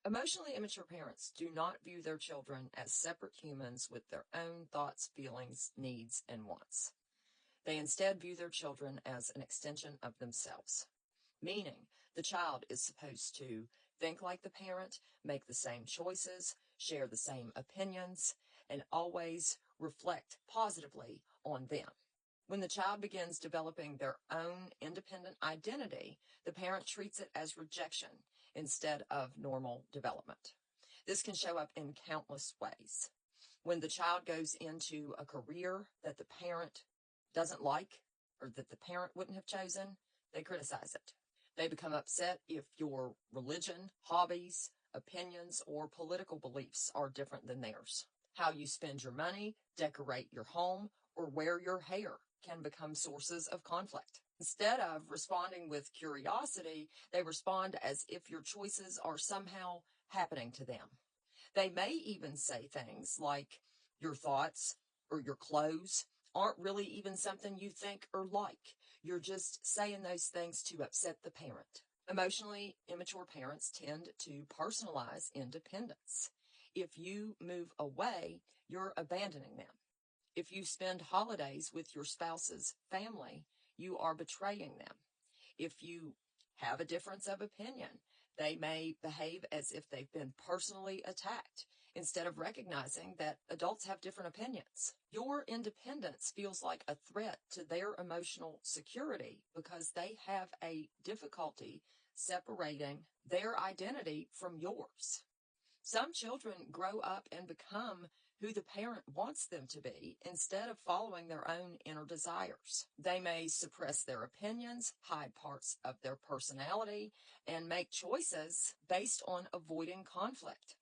Emotionally immature parents do not view their children as separate humans with their own thoughts, feelings, needs, and wants. They instead view their children as an extension of themselves, meaning the child is supposed to think like the parent, make the same choices, share the same opinions, and always reflect positively on them. When the child begins developing their own independent identity, the parent treats it as rejection instead of normal development. This can show up in countless ways. When the child goes into a career that the parent doesn't like or that the parent wouldn't have chosen, they criticize it. They become upset if your religion, hobbies, opinions, or political beliefs are different than theirs. How you spend your money, decorate your home, or wear your hair can become sources of conflict. Instead of responding with curiosity, they respond as if your choices are somehow happening to them. They may even say things like, your thoughts or your clothes aren't really even something you think or like. You're just saying those things to upset the parent. Emotionally immature parents tend to personalize independence. If you move away, you're abandoning them. If you spend holidays with your spouse's family, you are betraying them. If you have a difference of opinion, they may behave as if they've been personally attacked instead of recognizing that adults have different opinions. Your independence feels like a threat to their emotional security because they have a difficulty separating their identity from yours. Some children grow up and become who the parent wants them to be instead of following their own inner desires. They may suppress their opinions, hide parts of their personality, and make choices based on avoiding conflict.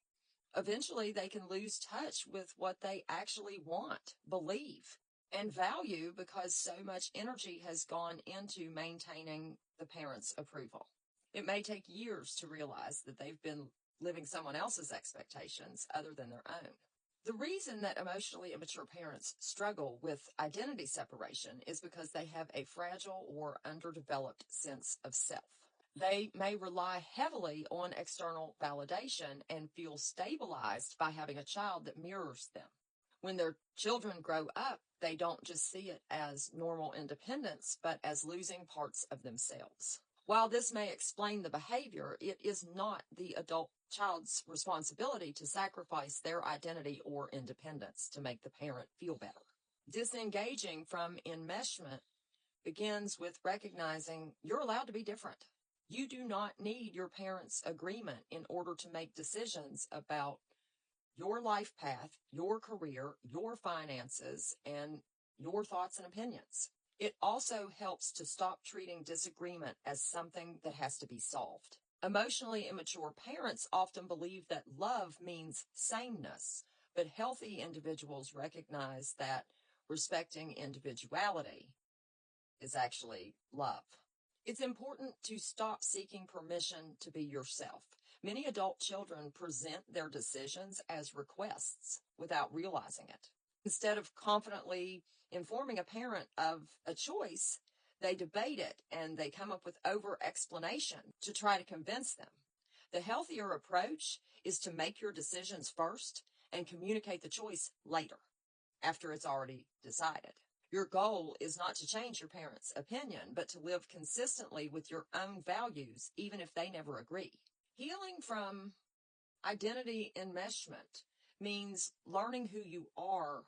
Eventually, they can lose touch with what they actually want, believe, and value because so much energy has gone into maintaining the parent's approval. It may take years to realize that they've been living someone else's expectations other than their own. The reason that emotionally immature parents struggle with identity separation is because they have a fragile or underdeveloped sense of self. They may rely heavily on external validation and feel stabilized by having a child that mirrors them. When their children grow up, they don't just see it as normal independence, but as losing parts of themselves. While this may explain the behavior, it is not the adult child's responsibility to sacrifice their identity or independence to make the parent feel better. Disengaging from enmeshment begins with recognizing you're allowed to be different. You do not need your parents' agreement in order to make decisions about your life path, your career, your finances, and your thoughts and opinions. It also helps to stop treating disagreement as something that has to be solved. Emotionally immature parents often believe that love means sameness, but healthy individuals recognize that respecting individuality is actually love. It's important to stop seeking permission to be yourself. Many adult children present their decisions as requests without realizing it. Instead of confidently informing a parent of a choice, they debate it and they come up with over-explanation to try to convince them. The healthier approach is to make your decisions first and communicate the choice later, after it's already decided. Your goal is not to change your parents' opinion, but to live consistently with your own values, even if they never agree. Healing from identity enmeshment means learning who you are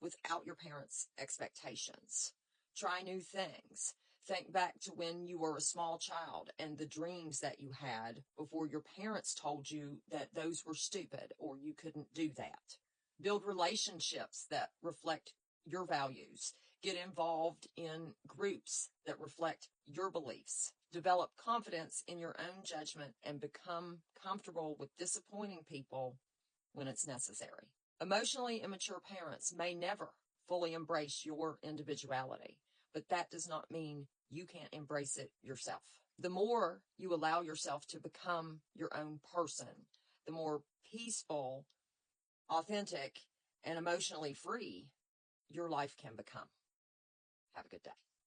without your parents' expectations. Try new things. Think back to when you were a small child and the dreams that you had before your parents told you that those were stupid or you couldn't do that. Build relationships that reflect your values. Get involved in groups that reflect your beliefs. Develop confidence in your own judgment and become comfortable with disappointing people when it's necessary. Emotionally immature parents may never fully embrace your individuality, but that does not mean you can't embrace it yourself. The more you allow yourself to become your own person, the more peaceful, authentic, and emotionally free your life can become. Have a good day.